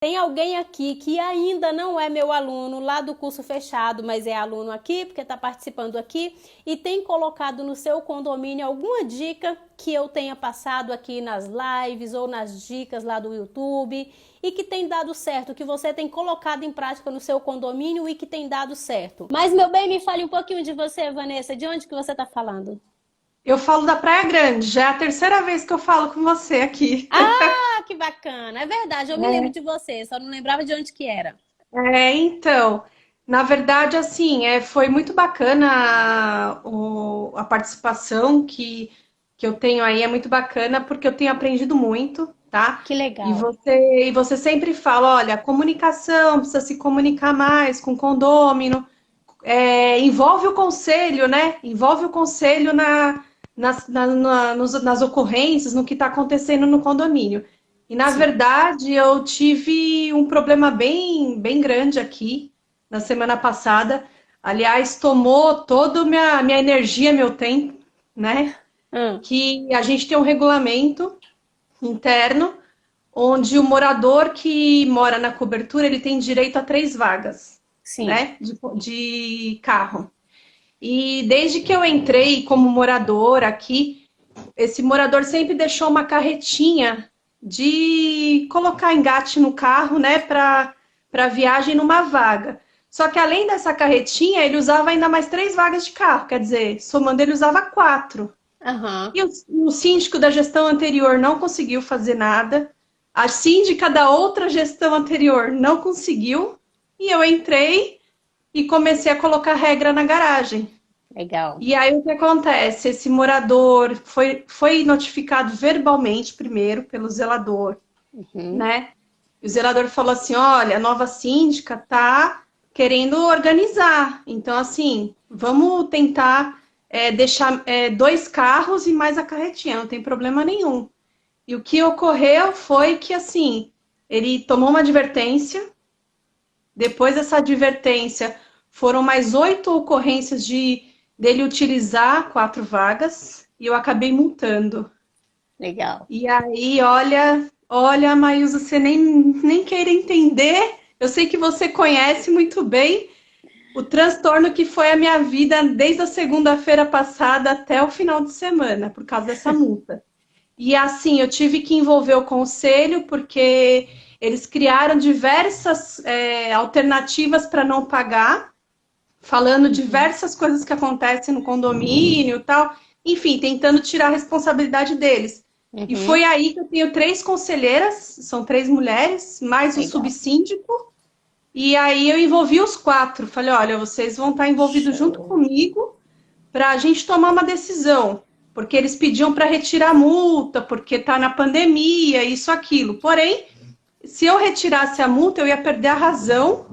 Tem alguém aqui que ainda não é meu aluno lá do curso fechado, mas é aluno aqui, porque está participando aqui, e tem colocado no seu condomínio alguma dica que eu tenha passado aqui nas lives ou nas dicas lá do YouTube e que tem dado certo, que você tem colocado em prática no seu condomínio e que tem dado certo. Mas, meu bem, me fale um pouquinho de você, Vanessa. De onde que você está falando? Eu falo da Praia Grande, já é a terceira vez que eu falo com você aqui. Ah, que bacana. É verdade, eu me lembro É, de você, só não lembrava de onde que era. então, na verdade, assim, foi muito bacana a participação que eu tenho aí, é muito bacana porque eu tenho aprendido muito, tá? Que E legal. você sempre fala, olha, a comunicação precisa se comunicar mais com o condômino, envolve o conselho, né? Envolve o conselho nas ocorrências, no que está acontecendo no condomínio. E, na Sim. verdade, eu tive um problema bem grande aqui na semana passada. Aliás, tomou toda a minha energia, meu tempo, né? Hum, Que a gente tem um regulamento interno onde o morador que mora na cobertura ele tem direito a 3 vagas, sim. né? De carro. E desde que eu entrei como morador aqui, esse morador sempre deixou uma carretinha de colocar engate no carro, né, para viagem numa vaga. Só que além dessa carretinha, ele usava ainda mais 3 vagas de carro, quer dizer, somando ele usava 4. Aham. E o síndico da gestão anterior não conseguiu fazer nada, a síndica da outra gestão anterior não conseguiu, e eu entrei e comecei a colocar regra na garagem. Legal. E aí o que acontece? Esse morador foi notificado verbalmente primeiro pelo zelador, Uhum. né? E o zelador falou assim: olha, a nova síndica tá querendo organizar. Então, assim, vamos tentar deixar 2 carros e mais a carretinha, não tem problema nenhum. E o que ocorreu foi que, assim, ele tomou uma advertência, depois dessa advertência, foram mais 8 ocorrências dele utilizar 4 vagas e eu acabei multando. Legal. E aí, olha, Maísa, você nem queira entender. Eu sei que você conhece muito bem o transtorno que foi a minha vida desde a segunda-feira passada até o final de semana, por causa dessa multa. E assim, eu tive que envolver o conselho, porque eles criaram diversas alternativas para não pagar, falando Uhum. diversas coisas que acontecem no condomínio e tal. Enfim, tentando tirar a responsabilidade deles. E Uhum. foi aí que eu tenho 3 conselheiras, são 3 mulheres, mais o Legal. subsíndico. E aí eu envolvi os 4. Falei, olha, vocês vão estar envolvidos junto Show. comigo para a gente tomar uma decisão, porque eles pediam para retirar a multa, porque está na pandemia, isso, aquilo. Porém, se eu retirasse a multa, eu ia perder a razão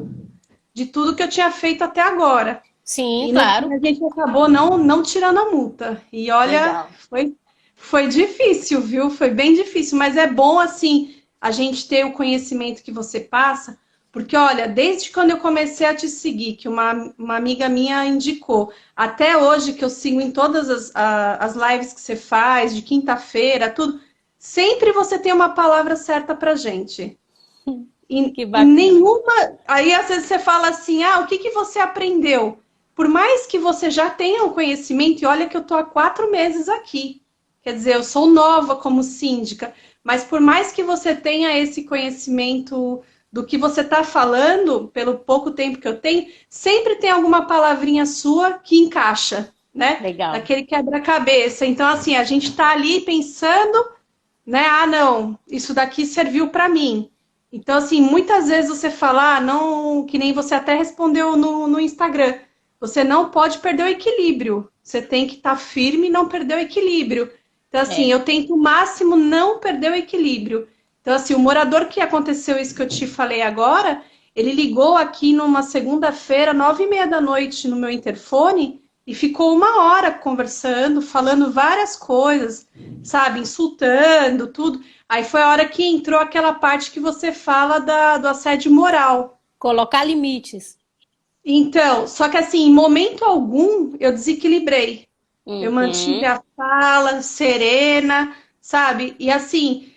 de tudo que eu tinha feito até agora. Sim, E no fim claro. a gente acabou não tirando a multa. E olha, Legal. foi difícil, viu? Foi bem difícil, mas é bom assim a gente ter o conhecimento que você passa, porque olha, desde quando eu comecei a te seguir, que uma amiga minha indicou, até hoje que eu sigo em todas as lives que você faz, de quinta-feira, tudo, sempre você tem uma palavra certa pra gente. Que E bacana. nenhuma. Aí às vezes você fala assim: ah, o que que você aprendeu? Por mais que você já tenha o conhecimento, e olha que eu estou há 4 meses aqui. Quer dizer, eu sou nova como síndica, mas por mais que você tenha esse conhecimento do que você está falando, pelo pouco tempo que eu tenho, sempre tem alguma palavrinha sua que encaixa, né? Legal. Naquele quebra-cabeça. Então, assim, a gente está ali pensando, né? Ah, não, isso daqui serviu para mim. Então, assim, muitas vezes você fala, ah, não, que nem você até respondeu no Instagram, você não pode perder o equilíbrio. Você tem que estar firme e não perder o equilíbrio. Então, assim, É. eu tento o máximo não perder o equilíbrio. Então, assim, o morador que aconteceu isso que eu te falei agora, ele ligou aqui numa segunda-feira, 9h30 da noite, no meu interfone, e ficou 1 hora conversando, falando várias coisas, sabe, insultando, tudo. Aí foi a hora que entrou aquela parte que você fala do assédio moral. Colocar limites. Então, só que assim, em momento algum eu desequilibrei. Eu mantive Uhum. a fala serena, sabe? E assim,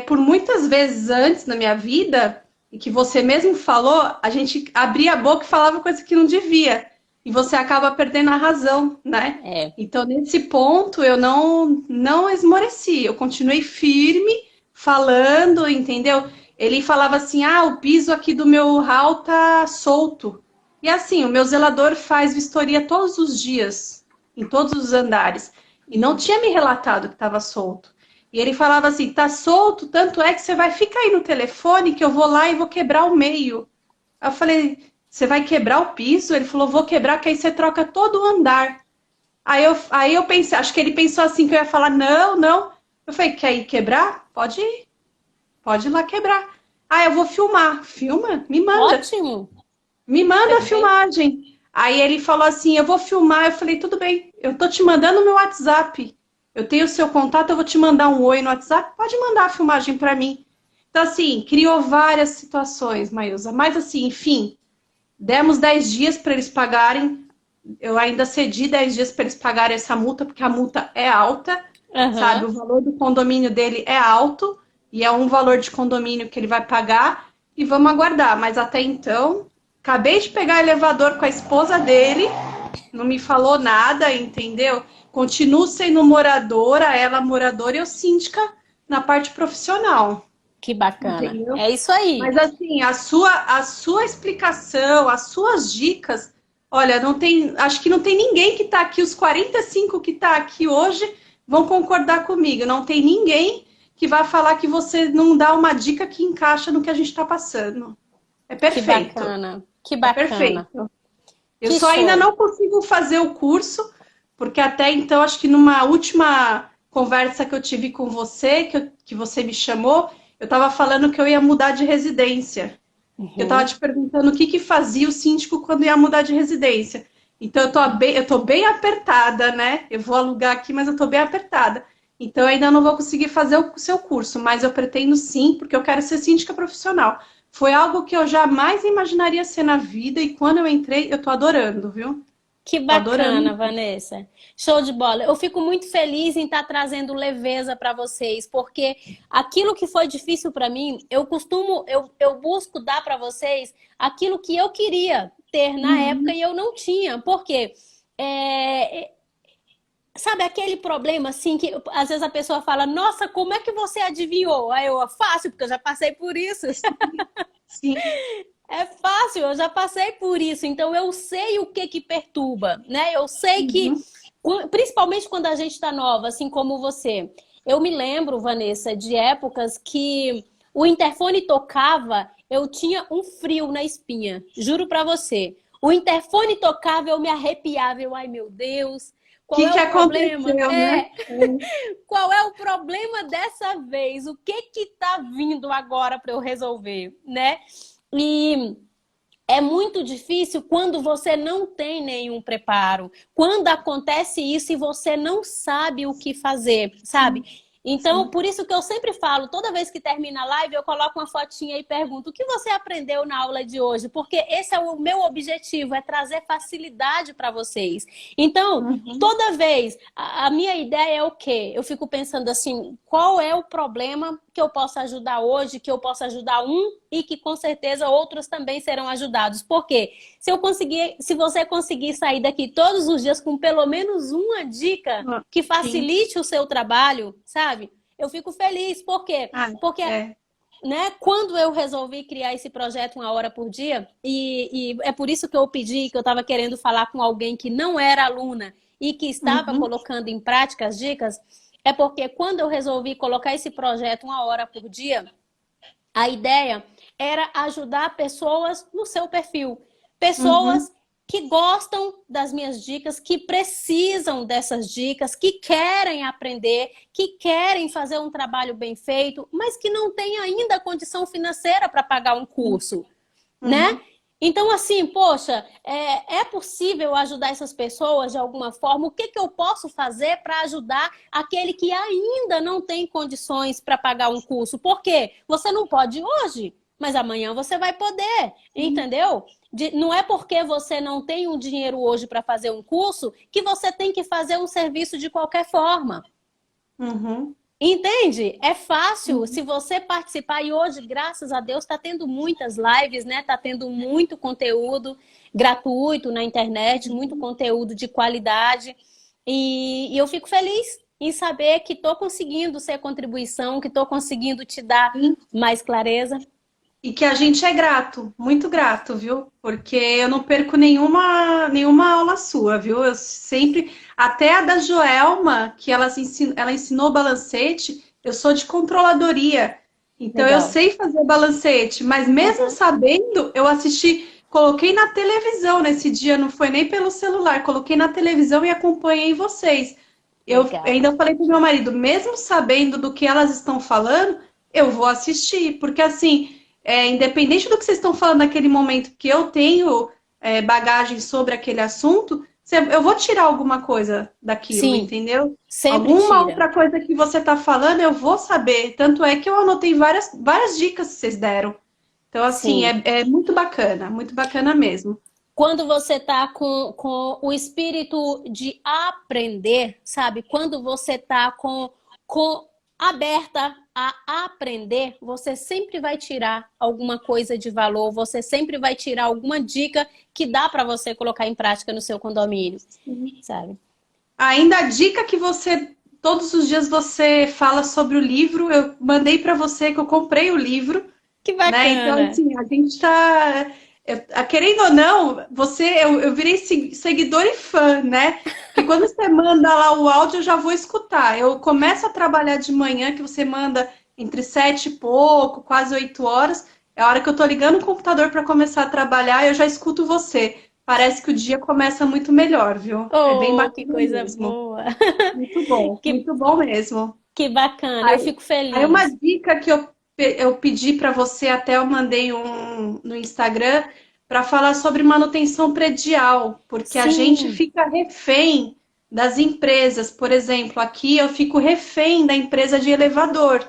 por muitas vezes antes na minha vida, e que você mesmo falou, a gente abria a boca e falava coisa que não devia. E você acaba perdendo a razão, né? É. Então, nesse ponto, eu não esmoreci. Eu continuei firme, falando, entendeu? Ele falava assim, ah, o piso aqui do meu hall tá solto. E assim, o meu zelador faz vistoria todos os dias, em todos os andares. E não tinha me relatado que estava solto. E ele falava assim, tá solto, tanto é que você vai ficar aí no telefone que eu vou lá e vou quebrar o meio. Eu falei, você vai quebrar o piso? Ele falou, vou quebrar, que aí você troca todo o andar. Aí eu pensei, acho que ele pensou assim que eu ia falar, não, não. Eu falei, quer ir quebrar? Pode ir lá quebrar. Ah, eu vou filmar. Filma? Me manda. Ótimo. Me manda a Perfeito. filmagem. Aí ele falou assim, eu vou filmar. Eu falei, tudo bem, eu tô te mandando o meu WhatsApp. Eu tenho o seu contato, eu vou te mandar um oi no WhatsApp. Pode mandar a filmagem para mim. Então, assim, criou várias situações, Maísa. Mas, assim, enfim, demos 10 dias para eles pagarem. Eu ainda cedi 10 dias para eles pagarem essa multa, porque a multa é alta, sabe? Aham. O valor do condomínio dele é alto, e é um valor de condomínio que ele vai pagar, e vamos aguardar. Mas até então, acabei de pegar elevador com a esposa dele, não me falou nada, entendeu? Continuo sendo moradora, ela moradora e eu síndica na parte profissional, Que bacana. entendeu? É isso aí. Mas assim, a sua explicação, as suas dicas, olha, não tem, acho que não tem ninguém que está aqui, os 45 que está aqui hoje vão concordar comigo. Não tem ninguém que vai falar que você não dá uma dica que encaixa no que a gente está passando. É Que perfeito, bacana. Que é bacana. perfeito. Eu Que só ainda show. não consigo fazer o curso, porque até então, acho que numa última conversa que eu tive com você, que você me chamou, eu estava falando que eu ia mudar de residência. Eu estava Uhum. te perguntando o que que fazia o síndico quando ia mudar de residência. Então, eu tô bem apertada, né? Eu vou alugar aqui, mas eu estou bem apertada. Então, eu ainda não vou conseguir fazer o seu curso, mas eu pretendo sim, porque eu quero ser síndica profissional. Foi algo que eu jamais imaginaria ser na vida e quando eu entrei, eu tô adorando, viu? Que Tô adorando. bacana, Vanessa. Show de bola. Eu fico muito feliz em estar trazendo leveza para vocês, porque aquilo que foi difícil para mim, eu busco dar para vocês aquilo que eu queria ter na época Uhum. e eu não tinha. Por quê? É, sabe aquele problema assim que às vezes a pessoa fala, nossa, como é que você adivinhou? Aí eu, fácil, porque eu já passei por isso. Sim. É fácil, eu já passei por isso, então eu sei o que que perturba, né? Eu sei que, Uhum. principalmente quando a gente está nova, assim como você. Eu me lembro, Vanessa, de épocas que o interfone tocava, eu tinha um frio na espinha, juro pra você. O interfone tocava, eu me arrepiava, eu, ai meu Deus, O qual que é que o problema? aconteceu, né? Qual é o problema dessa vez? O que que tá vindo agora para eu resolver, né? E é muito difícil quando você não tem nenhum preparo. Quando acontece isso e você não sabe o que fazer, sabe? Sim, Então, sim. por isso que eu sempre falo, toda vez que termina a live, eu coloco uma fotinha e pergunto: o que você aprendeu na aula de hoje? Porque esse é o meu objetivo, é trazer facilidade para vocês. Então, Uhum. toda vez, a minha ideia é o quê? Eu fico pensando assim, qual é o problema que eu posso ajudar hoje, que eu posso ajudar um e que com certeza outros também serão ajudados. Por quê? Se você conseguir sair daqui todos os dias com pelo menos uma dica Ah, que sim. facilite o seu trabalho, sabe? Eu fico feliz. Por quê? Ah, Porque, é. né, quando eu resolvi criar esse projeto uma hora por dia, e é por isso que eu pedi, que eu estava querendo falar com alguém que não era aluna e que estava Uhum. colocando em prática as dicas, é porque quando eu resolvi colocar esse projeto uma hora por dia, a ideia era ajudar pessoas no seu perfil. Uhum. Pessoas que gostam das minhas dicas, que precisam dessas dicas, que querem aprender, que querem fazer um trabalho bem feito, mas que não têm ainda condição financeira para pagar um curso, né? Uhum. Então, assim, poxa, é possível ajudar essas pessoas de alguma forma? O que que eu posso fazer para ajudar aquele que ainda não tem condições para pagar um curso? Porque você não pode hoje, mas amanhã você vai poder, Sim. entendeu? Não é porque você não tem um dinheiro hoje para fazer um curso que você tem que fazer um serviço de qualquer forma. Uhum. Entende? É fácil se você participar. E hoje, graças a Deus, está tendo muitas lives, né? Está tendo muito conteúdo gratuito na internet, muito conteúdo de qualidade. E eu fico feliz em saber que estou conseguindo ser contribuição, que estou conseguindo te dar mais clareza. E que a gente é grato, muito grato, viu? Porque eu não perco nenhuma aula sua, viu? Eu sempre, até a da Joelma, que ela ensinou balancete, eu sou de controladoria. Então eu Legal. sei fazer balancete, mas mesmo sabendo, eu assisti, coloquei na televisão nesse dia, não foi nem pelo celular, coloquei na televisão e acompanhei vocês. Eu Legal. ainda falei pro meu marido, mesmo sabendo do que elas estão falando, eu vou assistir, porque assim, independente do que vocês estão falando naquele momento que eu tenho bagagem sobre aquele assunto, eu vou tirar alguma coisa daquilo, Sim, entendeu? sempre Alguma tira. outra coisa que você está falando, eu vou saber. Tanto é que eu anotei várias dicas que vocês deram. Então, assim, Sim. é muito bacana mesmo. Quando você está com o espírito de aprender, sabe? Quando você está com aberta a aprender, você sempre vai tirar alguma coisa de valor, você sempre vai tirar alguma dica que dá para você colocar em prática no seu condomínio, sabe? Ainda a dica que todos os dias você fala sobre o livro, eu mandei para você que eu comprei o livro, Que né? Então, bacana! assim, a gente está. Querendo ou não, eu virei seguidor e fã, né? Porque quando você manda lá o áudio, eu já vou escutar. Eu começo a trabalhar de manhã, que você manda entre 7 e pouco, quase 8 horas. É a hora que eu tô ligando o computador para começar a trabalhar, eu já escuto você. Parece que o dia começa muito melhor, viu? É bem Oh, que bacana coisa mesmo. boa! Que, Muito bom mesmo. que bacana, eu Aí, fico aí uma feliz. dica que eu pedi para você, até eu mandei no Instagram, para falar sobre manutenção predial, porque a gente Sim, fica refém das empresas. Por exemplo, aqui eu fico refém da empresa de elevador.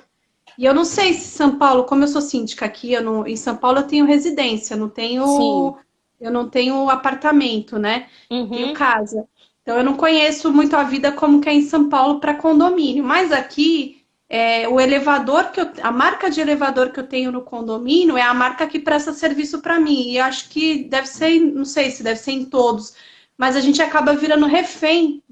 E eu não sei se São Paulo, como eu sou síndica aqui, em São Paulo eu tenho residência, sim. eu não tenho apartamento, né? Tenho Uhum. casa. Então eu não conheço muito a vida como que é em São Paulo para condomínio. Mas aqui o elevador a marca de elevador que eu tenho no condomínio é a marca que presta serviço para mim. E acho que deve ser, não sei se deve ser em todos, mas a gente acaba virando refém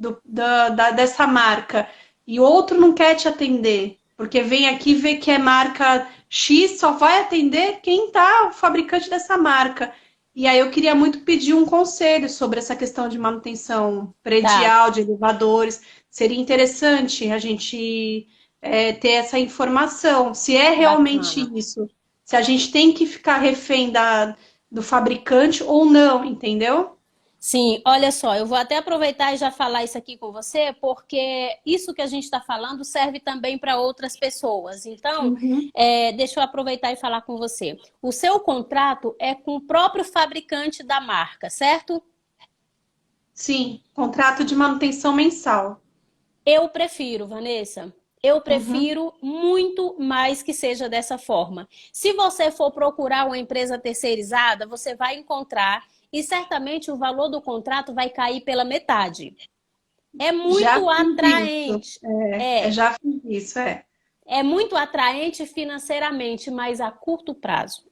dessa marca. E outro não quer te atender. Porque vem aqui ver que é marca X, só vai atender quem tá o fabricante dessa marca. E aí eu queria muito pedir um conselho sobre essa questão de manutenção Tá, predial, de elevadores. Seria interessante a gente ter essa informação, se é realmente bacana. isso, se a gente tem que ficar refém do fabricante ou não, entendeu? Sim, olha só, eu vou até aproveitar e já falar isso aqui com você, porque isso que a gente está falando serve também para outras pessoas. Então, Uhum. deixa eu aproveitar e falar com você. O seu contrato é com o próprio fabricante da marca, certo? Sim, contrato de manutenção mensal. Eu prefiro, Vanessa. Eu Uhum. prefiro muito mais que seja dessa forma. Se você for procurar uma empresa terceirizada, você vai encontrar e certamente o valor do contrato vai cair pela metade. É Já muito fiz isso. atraente. É, Já fiz isso, é. é muito atraente financeiramente, mas a curto prazo.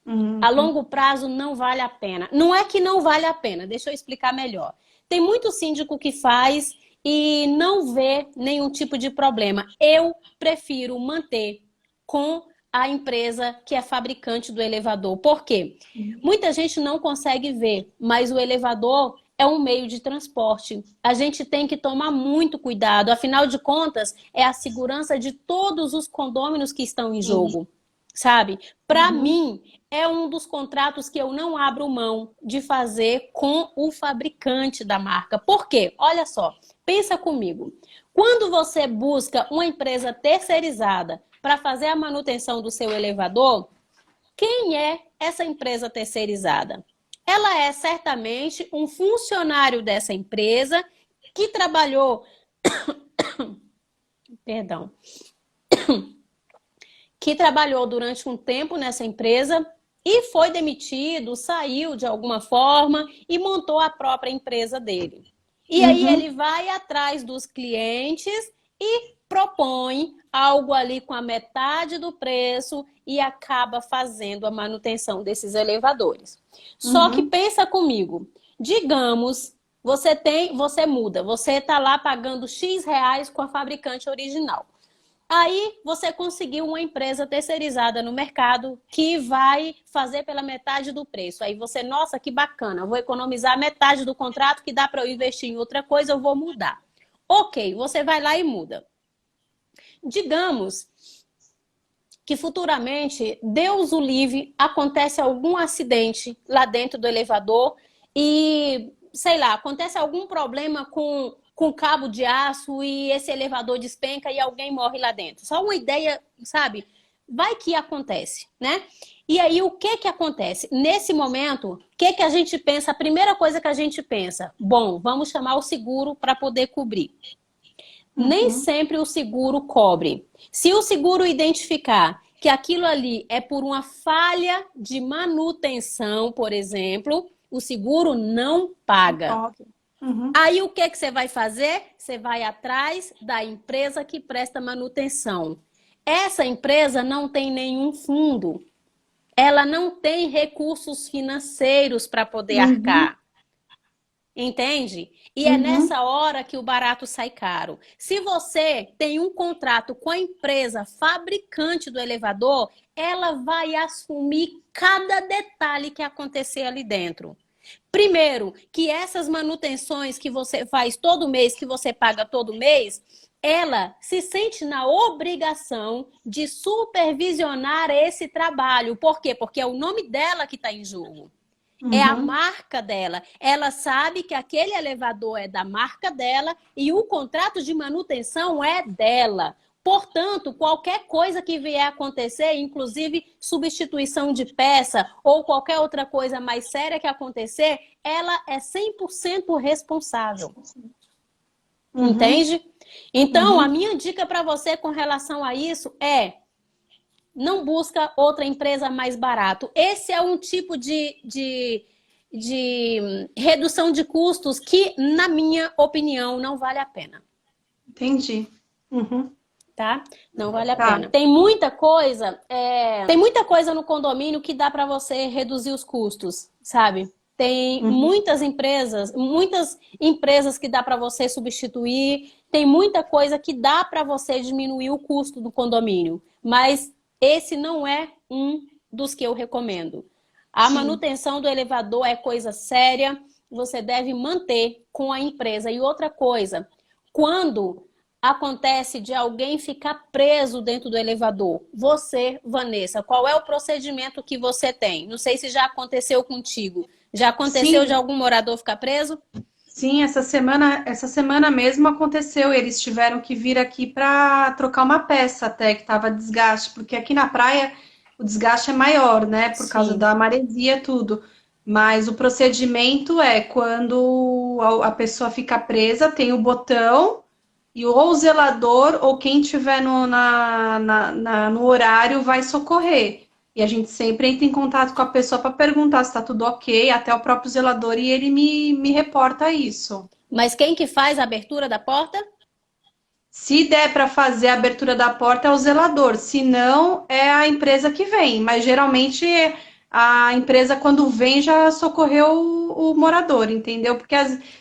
A Uhum. longo prazo não vale a pena. Não é que não vale a pena, deixa eu explicar melhor. Tem muito síndico que faz e não vê nenhum tipo de problema. Eu prefiro manter com a empresa que é fabricante do elevador. Por quê? Muita gente não consegue ver, mas o elevador é um meio de transporte. A gente tem que tomar muito cuidado, afinal de contas, é a segurança de todos os condôminos que estão em Sim. jogo, sabe? Para Uhum. mim, é um dos contratos que eu não abro mão de fazer com o fabricante da marca. Por quê? Olha só, pensa comigo. Quando você busca uma empresa terceirizada para fazer a manutenção do seu elevador, quem é essa empresa terceirizada? Ela é certamente um funcionário dessa empresa que trabalhou, perdão, que trabalhou durante um tempo nessa empresa e foi demitido, saiu de alguma forma e montou a própria empresa dele. E aí Uhum. ele vai atrás dos clientes e propõe algo ali com a metade do preço e acaba fazendo a manutenção desses elevadores. Só que pensa comigo, digamos, você muda, você está lá pagando X reais com a fabricante original. Aí você conseguiu uma empresa terceirizada no mercado que vai fazer pela metade do preço. Aí você, nossa, que bacana, eu vou economizar metade do contrato que dá para eu investir em outra coisa, eu vou mudar. Ok, você vai lá e muda. Digamos que futuramente, Deus o livre, acontece algum acidente lá dentro do elevador e, sei lá, acontece algum problema com cabo de aço e esse elevador despenca e alguém morre lá dentro. Só uma ideia, sabe? Vai que acontece, né? E aí, o que que acontece? Nesse momento, o que que a gente pensa? A primeira coisa que a gente pensa, bom, vamos chamar o seguro para poder cobrir. Nem sempre o seguro cobre. Se o seguro identificar que aquilo ali é por uma falha de manutenção, por exemplo, o seguro não paga. Aí o que que você vai fazer? Você vai atrás da empresa que presta manutenção. Essa empresa não tem nenhum fundo. Ela não tem recursos financeiros para poder arcar. Entende? E é nessa hora que o barato sai caro. Se você tem um contrato com a empresa fabricante do elevador, ela vai assumir cada detalhe que acontecer ali dentro. Primeiro, que essas manutenções que você faz todo mês, que você paga todo mês, ela se sente na obrigação de supervisionar esse trabalho. Por quê? Porque é o nome dela que está em jogo. É a marca dela. Ela sabe que aquele elevador é da marca dela e o contrato de manutenção é dela. Portanto, qualquer coisa que vier a acontecer, inclusive substituição de peça ou qualquer outra coisa mais séria que acontecer, ela é 100% responsável. Entende? Então, a minha dica para você com relação a isso é: não busca outra empresa mais barato. Esse é um tipo de redução de custos que, na minha opinião, não vale a pena. Entendi. Tá? Não vale a pena. Tem muita coisa no condomínio que dá para você reduzir os custos, sabe? Tem muitas empresas que dá para você substituir, tem muita coisa que dá para você diminuir o custo do condomínio, mas esse não é um dos que eu recomendo. A manutenção do elevador é coisa séria, você deve manter com a empresa. E outra coisa, quando acontece de alguém ficar preso dentro do elevador, você, Vanessa, qual é o procedimento que você tem? Não sei se já aconteceu contigo. Já aconteceu de algum morador ficar preso? Sim, essa semana mesmo aconteceu. Eles tiveram que vir aqui para trocar uma peça até que estava desgaste, porque aqui na praia o desgaste é maior, né? Por causa da maresia, tudo. Mas o procedimento é quando a pessoa fica presa, tem o botão e ou o zelador ou quem tiver no horário vai socorrer. E a gente sempre entra em contato com a pessoa para perguntar se está tudo ok, até o próprio zelador, e ele me reporta isso. Mas quem que faz a abertura da porta? Se der para fazer a abertura da porta é o zelador, se não é a empresa que vem. Mas geralmente a empresa quando vem já socorreu o morador, entendeu? Porque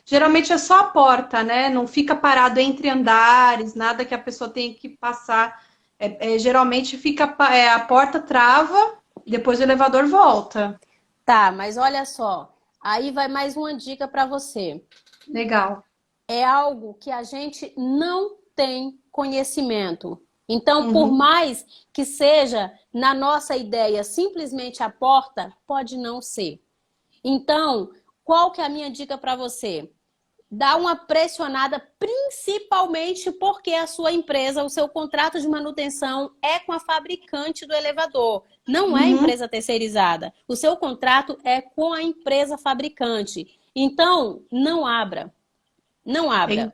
geralmente é só a porta, né? Não fica parado entre andares, nada que a pessoa tenha que passar. Geralmente fica a porta trava, depois o elevador volta. Tá, mas olha só, aí vai mais uma dica para você. Legal. É algo que a gente não tem conhecimento. Então, por mais que seja na nossa ideia simplesmente a porta, pode não ser. Então, qual que é a minha dica para você? Dá uma pressionada, principalmente porque a sua empresa, o seu contrato de manutenção é com a fabricante do elevador, não é empresa terceirizada. O seu contrato é com a empresa fabricante. Então, não abra. Não abra.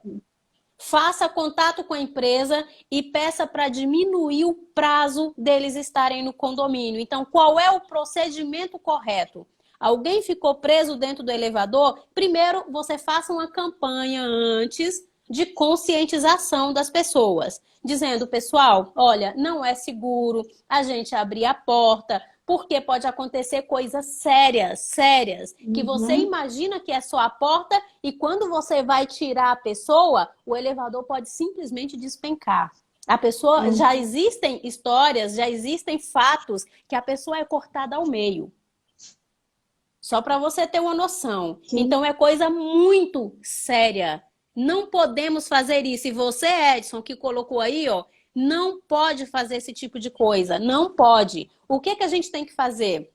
Faça contato com a empresa e peça para diminuir o prazo deles estarem no condomínio. Então, qual é o procedimento correto? Alguém ficou preso dentro do elevador? Primeiro, você faça uma campanha antes de conscientização das pessoas, dizendo, pessoal, olha, não é seguro a gente abrir a porta, porque pode acontecer coisas sérias, que você Uhum. imagina que é só a porta e quando você vai tirar a pessoa, o elevador pode simplesmente despencar. A pessoa, já Uhum. existem histórias, já existem fatos que a pessoa é cortada ao meio. Só para você ter uma noção. Sim. Então é coisa muito séria. Não podemos fazer isso. E você, Edson, que colocou aí, ó, não pode fazer esse tipo de coisa. Não pode. O que que a gente tem que fazer?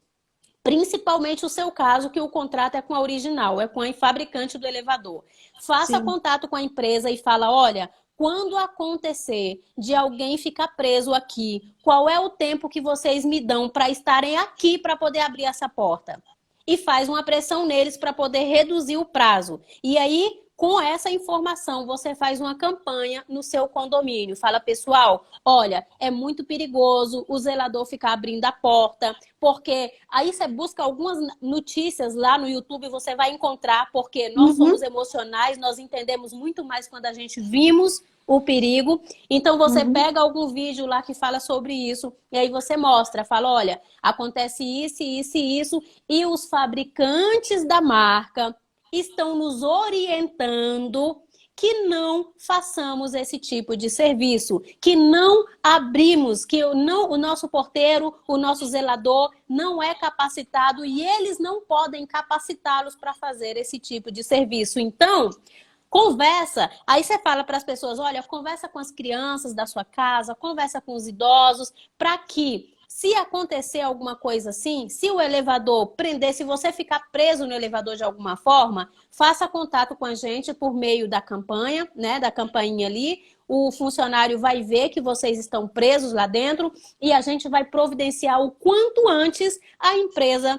Principalmente o seu caso, que o contrato é com a original, é com a fabricante do elevador. Faça Sim. contato com a empresa e fala, olha, quando acontecer de alguém ficar preso aqui, qual é o tempo que vocês me dão para estarem aqui para poder abrir essa porta? E faz uma pressão neles para poder reduzir o prazo. E aí, com essa informação, você faz uma campanha no seu condomínio. Fala, pessoal, olha, é muito perigoso o zelador ficar abrindo a porta, porque aí você busca algumas notícias lá no YouTube, você vai encontrar, porque nós somos Uhum. emocionais, nós entendemos muito mais quando a gente vimos o perigo. Então você Uhum. pega algum vídeo lá que fala sobre isso e aí você mostra, fala, olha, acontece isso, isso e isso, e os fabricantes da marca estão nos orientando que não façamos esse tipo de serviço, que não abrimos, que não, o nosso porteiro, o nosso zelador não é capacitado e eles não podem capacitá-los para fazer esse tipo de serviço. Então, conversa, aí você fala para as pessoas, olha, conversa com as crianças da sua casa, conversa com os idosos, para que, se acontecer alguma coisa assim, se o elevador prender, se você ficar preso no elevador de alguma forma, faça contato com a gente por meio da campanha, né, da campainha ali, o funcionário vai ver que vocês estão presos lá dentro e a gente vai providenciar o quanto antes a empresa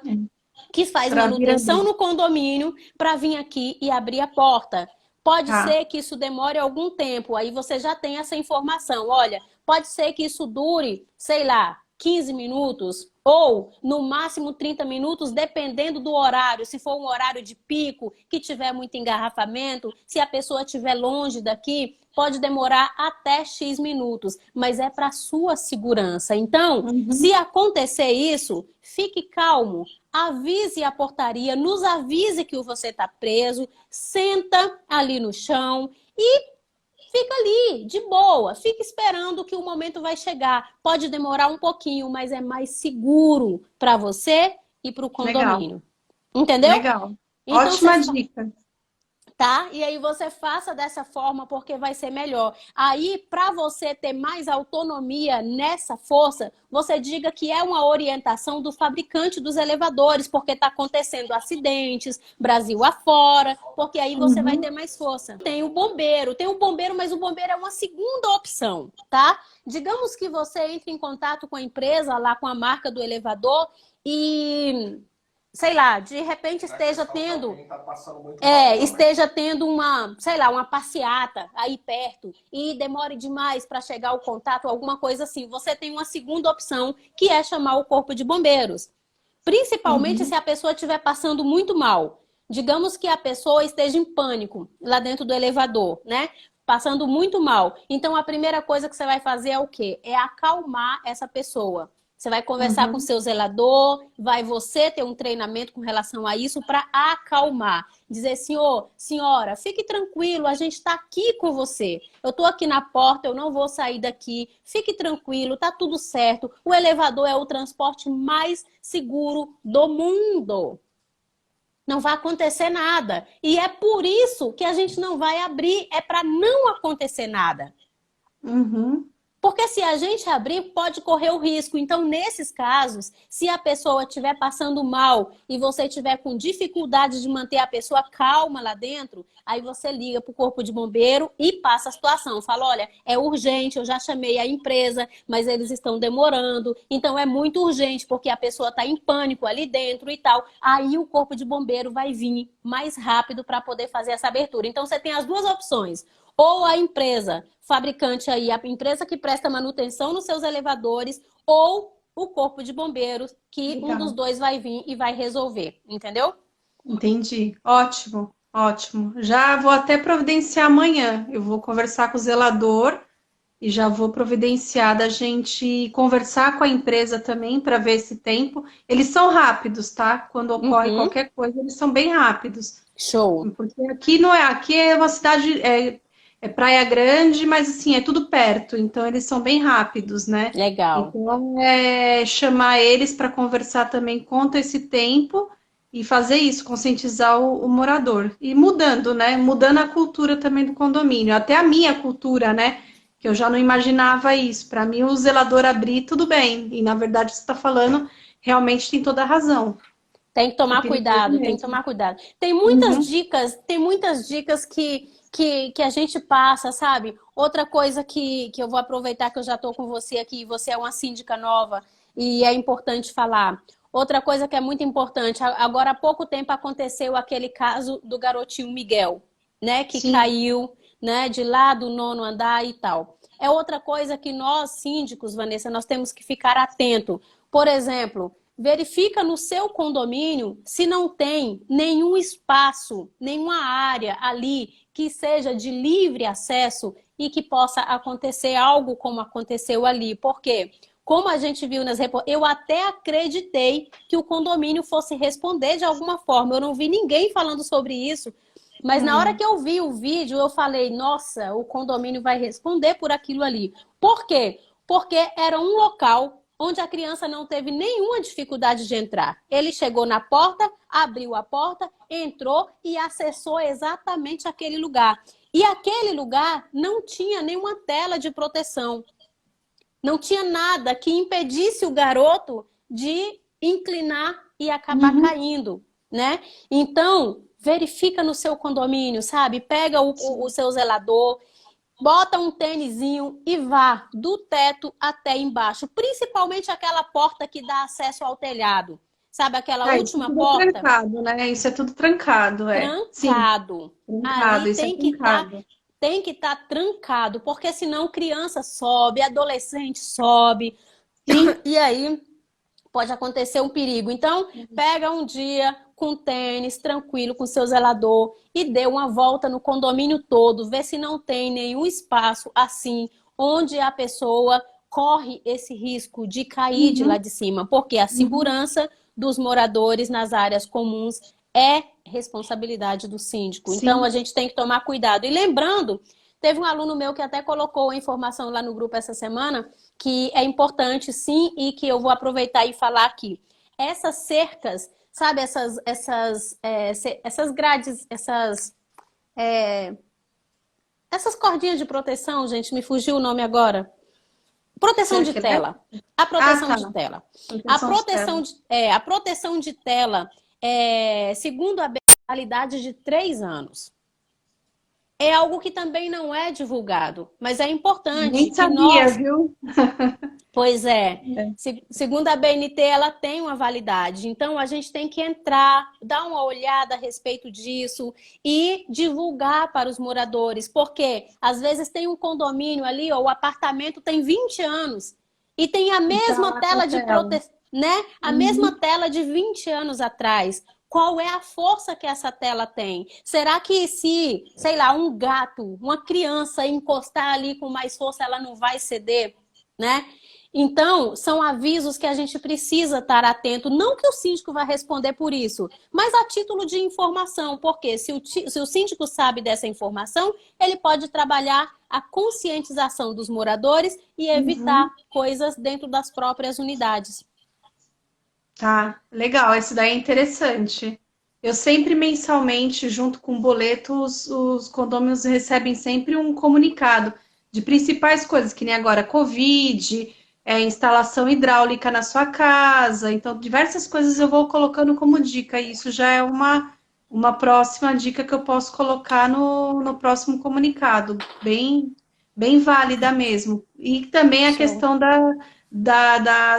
que faz Para vir manutenção abrir. no condomínio para vir aqui e abrir a porta. Pode Tá. ser que isso demore algum tempo, aí você já tem essa informação. Olha, pode ser que isso dure, sei lá, 15 minutos ou no máximo 30 minutos, dependendo do horário. Se for um horário de pico, que tiver muito engarrafamento, se a pessoa estiver longe daqui, pode demorar até X minutos, mas é para sua segurança. Então, se Uhum. acontecer isso, fique calmo, avise a portaria, nos avise que você está preso, senta ali no chão e fica ali, de boa, fica esperando que o momento vai chegar. Pode demorar um pouquinho, mas é mais seguro para você e para o Legal. condomínio. Entendeu? Legal. Então você Ótima dica. tá? E aí você faça dessa forma porque vai ser melhor. Aí, para você ter mais autonomia nessa força, você diga que é uma orientação do fabricante dos elevadores, porque está acontecendo acidentes, Brasil afora, porque aí você vai ter Uhum. mais força. Tem o bombeiro, mas o bombeiro é uma segunda opção, tá? Digamos que você entre em contato com a empresa, lá com a marca do elevador e sei lá, de repente esteja tendo esteja tendo uma, sei lá, uma passeata aí perto e demore demais para chegar o contato, alguma coisa assim. Você tem uma segunda opção, que é chamar o corpo de bombeiros. Principalmente se Uhum. a pessoa estiver passando muito mal. Digamos que a pessoa esteja em pânico lá dentro do elevador, né? Passando muito mal. Então a primeira coisa que você vai fazer é o quê? É acalmar essa pessoa. Você vai conversar com o Uhum. seu zelador, vai você ter um treinamento com relação a isso para acalmar. Dizer, senhor, senhora, fique tranquilo, a gente está aqui com você. Eu estou aqui na porta, eu não vou sair daqui. Fique tranquilo, tá tudo certo. O elevador é o transporte mais seguro do mundo. Não vai acontecer nada. E é por isso que a gente não vai abrir, é para não acontecer nada. Uhum. Porque se a gente abrir, pode correr o risco. Então, nesses casos, se a pessoa estiver passando mal e você estiver com dificuldade de manter a pessoa calma lá dentro, aí você liga para o corpo de bombeiro e passa a situação. Fala, olha, é urgente, eu já chamei a empresa, mas eles estão demorando. Então, é muito urgente, porque a pessoa está em pânico ali dentro e tal. Aí o corpo de bombeiro vai vir mais rápido para poder fazer essa abertura. Então, você tem as duas opções. Ou a empresa fabricante aí, a empresa que presta manutenção nos seus elevadores, ou o corpo de bombeiros, que um dos Legal. dois vai vir e vai resolver, entendeu? Entendi. Ótimo. Ótimo. Já vou até providenciar amanhã. Eu vou conversar com o zelador e já vou providenciar da gente conversar com a empresa também para ver esse tempo. Eles são rápidos, tá? Quando ocorre Uhum. qualquer coisa, eles são bem rápidos. Show. Porque aqui não é, aqui é uma cidade, é Praia Grande, mas assim, é tudo perto, então eles são bem rápidos, né? Legal. Então, chamar eles para conversar também conta esse tempo e fazer isso, conscientizar o morador. E mudando, né? Mudando a cultura também do condomínio, até a minha cultura, né? Que eu já não imaginava isso. Para mim, o zelador abrir, tudo bem. E na verdade, você está falando, realmente tem toda a razão. Tem que É tomar perigoso cuidado, tem que mesmo. tomar cuidado. Uhum. Tem muitas dicas que a gente passa, sabe? Outra coisa que eu vou aproveitar que eu já estou com você aqui, você é uma síndica nova e é importante falar. Outra coisa que é muito importante, agora há pouco tempo aconteceu aquele caso do garotinho Miguel, né? Que Sim. caiu, né? De lá do nono andar e tal. É outra coisa que nós, síndicos, Vanessa, nós temos que ficar atento. Por exemplo, verifica no seu condomínio se não tem nenhum espaço, nenhuma área ali que seja de livre acesso e que possa acontecer algo como aconteceu ali. Por quê? Como a gente viu nas reportagens, eu até acreditei que o condomínio fosse responder de alguma forma. Eu não vi ninguém falando sobre isso, mas na hora Uhum. que eu vi o vídeo, eu falei, nossa, o condomínio vai responder por aquilo ali. Por quê? Porque era um local onde a criança não teve nenhuma dificuldade de entrar. Ele chegou na porta, abriu a porta, entrou e acessou exatamente aquele lugar. E aquele lugar não tinha nenhuma tela de proteção. Não tinha nada que impedisse o garoto de inclinar e acabar Uhum. caindo, né? Então, verifica no seu condomínio, sabe? Pega o Sim. seu zelador, bota um tênisinho e vá do teto até embaixo. Principalmente aquela porta que dá acesso ao telhado. Sabe aquela Ah, isso última tudo é porta? trancado, né? Isso é tudo trancado, é. Sim, Trancado. trancado, Ali isso é trancado. tem que estar trancado, porque senão criança sobe, adolescente sobe, Sim. e aí pode acontecer um perigo. Então, pega um dia com tênis, tranquilo, com seu zelador e dê uma volta no condomínio todo, vê se não tem nenhum espaço assim onde a pessoa corre esse risco de cair de lá Uhum. de cima, porque a Uhum. segurança dos moradores nas áreas comuns é responsabilidade do síndico. Então, a Sim. gente tem que tomar cuidado. E lembrando, teve um aluno meu que até colocou a informação lá no grupo essa semana, que é importante sim e que eu vou aproveitar e falar aqui. Essas cercas, sabe, essas grades, essas cordinhas de proteção, gente, me fugiu o nome agora. Proteção de Cerca tela. elétrica? A Ah, proteção tá. de tela. Proteção de tela. A proteção de tela, segundo a validade de 3 anos. É algo que também não é divulgado, mas é importante Nem que sabia, nós. viu? Pois é. É. Segundo a BNT, ela tem uma validade. Então, a gente tem que entrar, dar uma olhada a respeito disso e divulgar para os moradores. Porque, às vezes, tem um condomínio ali, ou o apartamento tem 20 anos e tem a E tá mesma lá com a tela de tela. proteção, né? A mesma Uhum. tela de 20 anos atrás. Qual é a força que essa tela tem? Será que se, sei lá, um gato, uma criança encostar ali com mais força, ela não vai ceder, né? Então, são avisos que a gente precisa estar atento. Não que o síndico vai responder por isso, mas a título de informação, porque se o síndico sabe dessa informação, ele pode trabalhar a conscientização dos moradores e evitar Uhum. coisas dentro das próprias unidades. Tá, legal, esse daí é interessante. Eu sempre mensalmente, junto com o boleto, os condôminos recebem sempre um comunicado de principais coisas, que nem agora Covid, instalação hidráulica na sua casa. Então, diversas coisas eu vou colocando como dica. E isso já é uma próxima dica que eu posso colocar no próximo comunicado. Bem válida mesmo. E também a Show. questão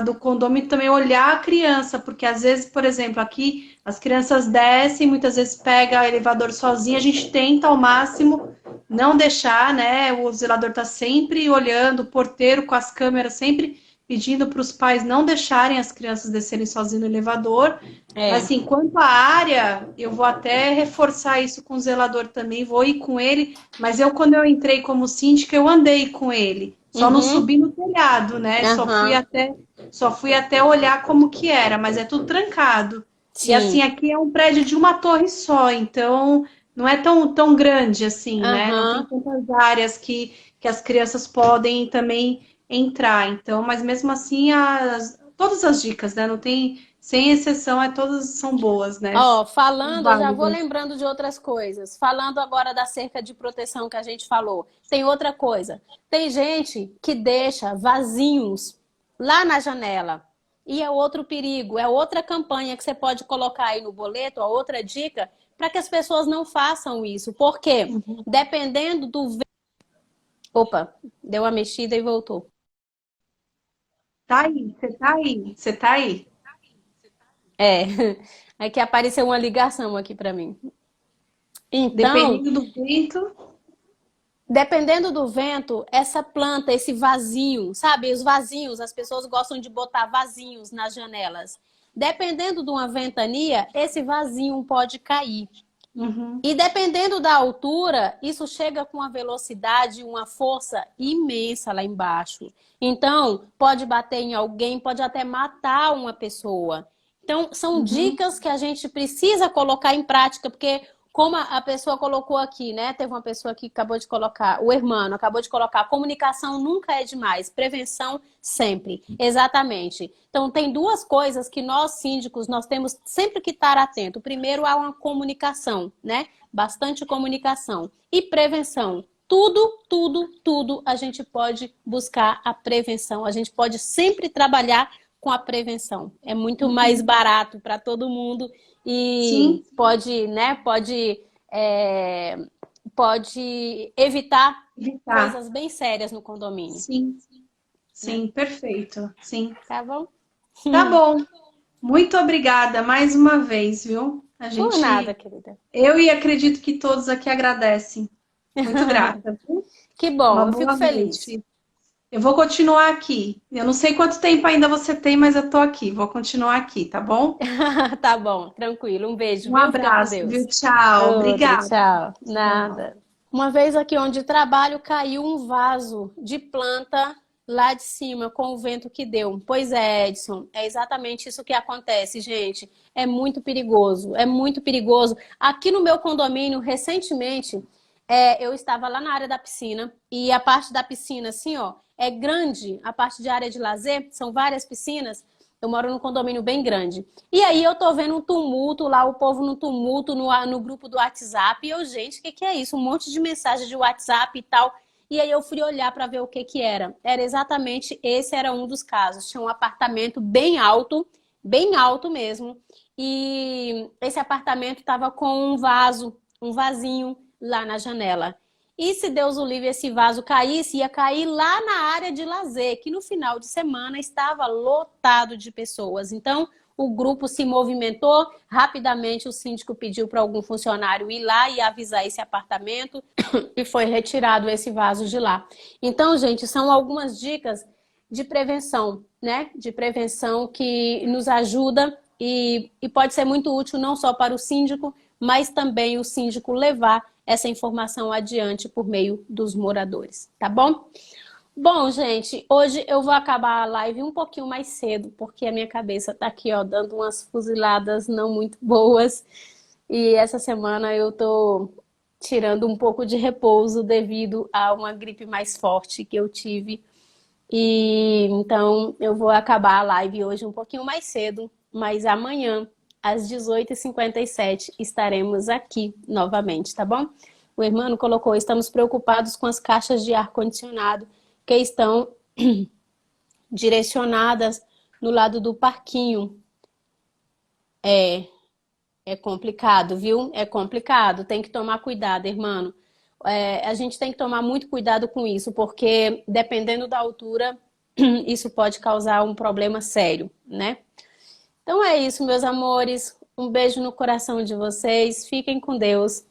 do condomínio também olhar a criança, porque às vezes, por exemplo, aqui as crianças descem, muitas vezes pega o elevador sozinha, a gente tenta ao máximo não deixar, né? O zelador tá sempre olhando, o porteiro com as câmeras sempre pedindo para os pais não deixarem as crianças descerem sozinhas no elevador. É. Assim, quanto à área, eu vou até reforçar isso com o zelador também, vou ir com ele, mas quando eu entrei como síndica, eu andei com ele. Só não Uhum. subi no telhado, né? Aham. Só fui até olhar como que era, mas é tudo trancado. E assim, Sim. aqui é um prédio de uma torre só, então não é tão grande assim, né? Não tem Aham. tantas áreas que as crianças podem também entrar. Então, mas mesmo assim, todas as dicas, né? Não tem, sem exceção, todas são boas, né? Ó, São falando, eu já vou válidas. lembrando de outras coisas. Falando agora da cerca de proteção que a gente falou. Tem outra coisa. Tem gente que deixa vasinhos lá na janela. E é outro perigo, é outra campanha que você pode colocar aí no boleto, a outra dica, para que as pessoas não façam isso. Porque dependendo do. Opa, deu uma mexida e voltou. Tá aí, você tá aí, você tá aí. É, é que apareceu uma ligação aqui para mim. Então, Dependendo do vento. dependendo do vento, essa planta, esse vasinho, sabe? Os vasinhos, as pessoas gostam de botar vasinhos nas janelas. Dependendo de uma ventania, esse vasinho pode cair. Uhum, E dependendo da altura, isso chega com uma velocidade, uma força imensa lá embaixo. Então, pode bater em alguém, pode até matar uma pessoa. Então, são uhum. dicas que a gente precisa colocar em prática, porque como a pessoa colocou aqui, né? Teve uma pessoa que acabou de colocar, o irmão acabou de colocar, comunicação nunca é demais, prevenção sempre. Exatamente. Então, tem duas coisas que nós síndicos, nós temos sempre que estar atento. Primeiro, há uma comunicação, né? Bastante comunicação. E prevenção. Tudo a gente pode buscar a prevenção. A gente pode sempre trabalhar com a prevenção. É muito mais barato para todo mundo e Sim, pode, né? É, pode evitar evitar. coisas bem sérias no condomínio, Sim, né? sim, perfeito. Sim. Tá bom? Tá bom. Muito obrigada mais uma vez, viu? Por nada, querida. Eu e acredito que todos aqui agradecem. Muito grata, viu? Que bom, Uma eu fico boa feliz. noite. Eu vou continuar aqui. Eu não sei quanto tempo ainda você tem, mas eu tô aqui. Vou continuar aqui, tá bom? Tá bom, tranquilo. Um beijo, Um viu? Fica com abraço, viu? Deus. Tchau. Outro, Obrigada. tchau. Tchau. Nada. Uma vez aqui onde trabalho, caiu um vaso de planta lá de cima com o vento que deu. Pois é, Edson, é exatamente isso que acontece, gente. É muito perigoso, é muito perigoso. Aqui no meu condomínio, recentemente, eu estava lá na área da piscina e a parte da piscina, assim, ó, é grande. A parte de área de lazer, são várias piscinas. Eu moro num condomínio bem grande. E aí eu tô vendo um tumulto lá, o povo no tumulto, no grupo do WhatsApp. E eu, gente, o que é isso? Um monte de mensagem de WhatsApp e tal. E aí eu fui olhar para ver o que era. Era exatamente, esse era um dos casos. Tinha um apartamento bem alto mesmo. E esse apartamento estava com um vasinho lá na janela. E se Deus o livre, esse vaso caísse, ia cair lá na área de lazer, que no final de semana estava lotado de pessoas. Então, o grupo se movimentou, rapidamente o síndico pediu para algum funcionário ir lá e avisar esse apartamento e foi retirado esse vaso de lá. Então, gente, são algumas dicas de prevenção, né? De prevenção que nos ajuda e pode ser muito útil não só para o síndico, mas também o síndico levar essa informação adiante por meio dos moradores, tá bom? Bom, gente, hoje eu vou acabar a live um pouquinho mais cedo, porque a minha cabeça tá aqui, ó, dando umas fuziladas não muito boas. E essa semana eu tô tirando um pouco de repouso devido a uma gripe mais forte que eu tive. E então eu vou acabar a live hoje um pouquinho mais cedo, mas amanhã, às 18h57, estaremos aqui novamente, tá bom? O irmão colocou, estamos preocupados com as caixas de ar-condicionado que estão direcionadas no lado do parquinho. É complicado, viu? É complicado. Tem que tomar cuidado, irmão. A gente tem que tomar muito cuidado com isso, porque dependendo da altura, isso pode causar um problema sério, né? Então é isso, meus amores. Um beijo no coração de vocês. Fiquem com Deus.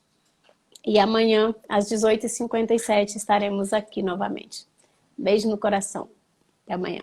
E amanhã, às 18h57, estaremos aqui novamente. Beijo no coração. Até amanhã.